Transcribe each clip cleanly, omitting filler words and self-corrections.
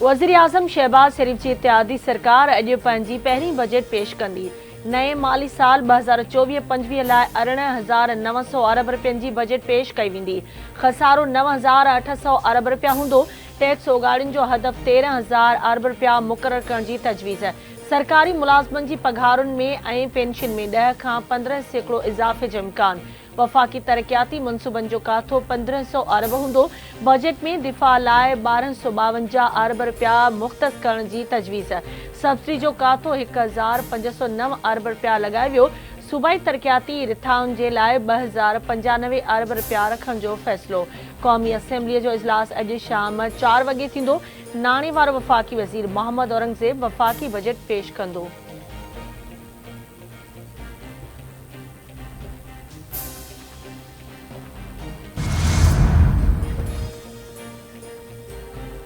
वज़ीर आज़म शहबाज शरीफ की इत्तेहादी सरकार अॼु पंहिंजी पहिरीं बजट पेश कंदी। नए माली साल 2024-25 लाइ 18,900 अरब रुपयनि जी बजट पेश कई वेंदी। खसारो 9,800 अरब रुपया हूंदो। टैक्स ओगाड़ियुनि जो हदफ़ 13,000 अरब रुपया मुक़रर करण जी तजवीज़। सरकारी मुलाज़मनि जी पघारुनि में ऐं पेंशन में 10 खां 15% इज़ाफ़े जो इम्कान। वफ़ाक़ी तरक़ियाती मनसूबनि जो काथो 1500 अरब हूंदो। बजट में दिफ़ा लाइ 1252 अरब रुपया मुख़्तस करण जी तजवीज़। सब्सिडी जो काथो 1509 अरब रुपया लॻायो वियो। सूबाई तरक़ियाती रिथाउनि जे लाइ 2095 अरब रुपया रखण जो फ़ैसिलो। क़ौमी असेंबलीअ जो इजलास अॼु शाम 4 वॻे थींदो। नाणे वारो वफ़ाक़ी वज़ीर मोहम्मद औरंगज़ेब वफ़ाक़ी बजट पेश कंदो।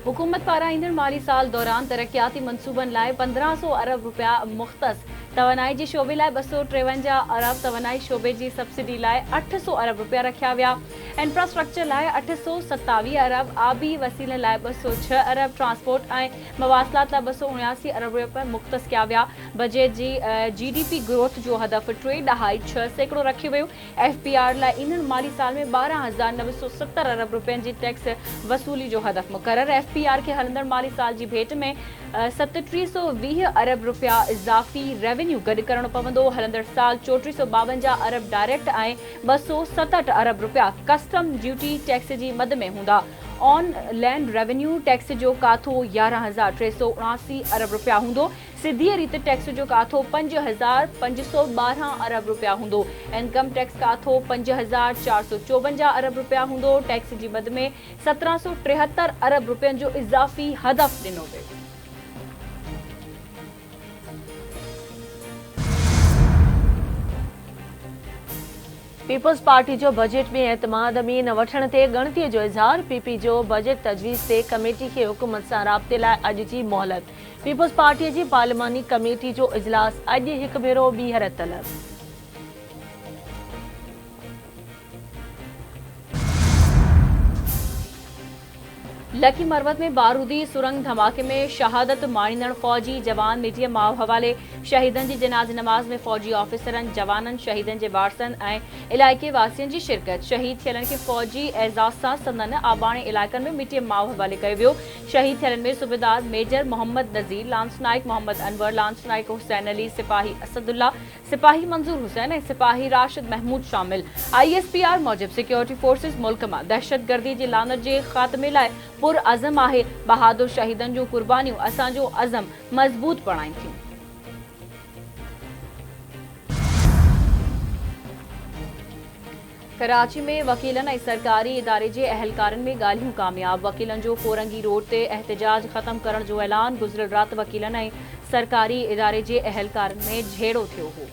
हुकूमत पारां ईंदड़ माली साल दौरान तरक्याती मनसूबनि लाइ 1500 अरब रुपया मुख़्तस। तवानाई जे शोबे लाइ 253 अरब, तवानाई शोबे जी सब्सिडी लाइ 800 अरब रुपया रखिया विया। इंफ्रास्ट्रक्चर लाइ 827 अरब, आबी वसीलनि लाइ 206 अरब, ट्रांसपोर्ट ऐं मवासिलात लाइ 279 अरब रुपया मुख़्तस कया विया। बजट जी GDP ग्रोथ जो हदफ़ 3.6% रखियो वियो। FPR लाइ ईंदड़ माली साल में 12,970 अरब रुपयनि जी टैक्स वसूली जो हदफ़ मुक़रर। FPR के हलंदड़ माली साल जी भेट में 3720 अरब रुपया इज़ाफ़ी रेवेन्यू गॾु करणो पवंदो। हलंदड़ साल 3452 अरब डायरेक्ट ऐं 267 अरब रुपया कस्टम ड्यूटी टैक्स जी मद में हूंदा। ऑन लैंड रेवेन्यू टैक्स जो काथो 11,379 अरब रुपया हूंदो। सिधी रीति टैक्स जो काथो 5,512 अरब रुपया हूंदो। इनकम टैक्स काथो 5,454 अरब रुपया हूंदो। टैक्स जी मद में 1773 अरब रुपयनि जो इज़ाफ़ी हदफ़ ॾिनो वियो। पीपल्स पार्टी जो बजट में एतमाद में न वठण ते ॻणतीअ जो इज़हार। PP जो बजट तजवीज़ ते कमेटी खे हुकूमत सां राब्ते लाइ अॼु जी मोहलत। पीपल्स पार्टीअ जी पार्लिमानी कमेटी जो इजलास अॼु हिकु भेरो ॿीहर तलब। लकी मरवत में बारूदी सुरंग धमाके में शहादत माणींदड़ फौजी जवान मीडिया माउ हवाले। शहीदनि जी जनाज़ नमाज़ में फौजी ऑफिसरनि, जवाननि, शहीदनि जे वारसनि ऐं इलाइक़े वासियुनि जी शिरकत। शहीद थियलनि खे फौजी एज़ाज़ सां संदनि आबाणे इलाइक़नि में मीडिया माउ हवाले कयो वियो। शहीद थियलनि में सूबेदार मेजर मोहम्मद नज़ीर, लांस नाइक मोहम्मद अनवर, लांस नाइक हुसैन अली, सिपाही असदुल्ला, सिपाही मंजूर हुसैन ऐं सिपाही राशिद महमूद शामिल। ISPR मूजिब सिक्योरिटी फोर्सिस मुल्क मां दहशतगर्दी जी लानत जे ख़ात्मे लाइ पुरअज़म आहे। बहादुर शहीदनि जूं कुर्बानियूं असांजो अज़म मज़बूत बणाइनि थियूं। कराची में वकीलनि ऐं सरकारी इदारे जे अहलकारनि में ॻाल्हियूं कामयाब। वकीलनि जो कोरंगी रोड ते एहतजाज ख़त्म करण जो ऐलान। गुज़िरियल राति वकीलनि ऐं सरकारी इदारे जे अहलकारनि में झेड़ो थियो हो।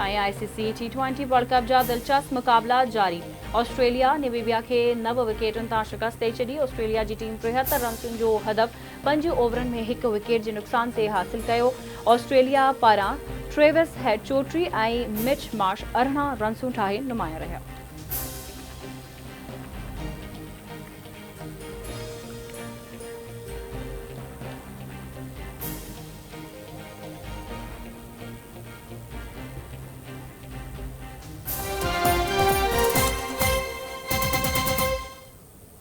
ICC T20 वर्ल्ड कप जा दिलचस्प मुक़ाबला जारी। ऑस्ट्रेलिया नामीबिया खे 9 विकेटनि तां शिकस्त ॾेई छॾी। ऑस्ट्रेलिया जी टीम 73 रन्सुनि जो हदफ़ 5 ओवरनि में 1 विकेट जे नुक़सान ते हासिल कयो। ऑस्ट्रेलिया पारां ट्रेविस हेड 34 ऐं मिच मार्श 18 रन्सूं ठाहे नुमाया रहिया।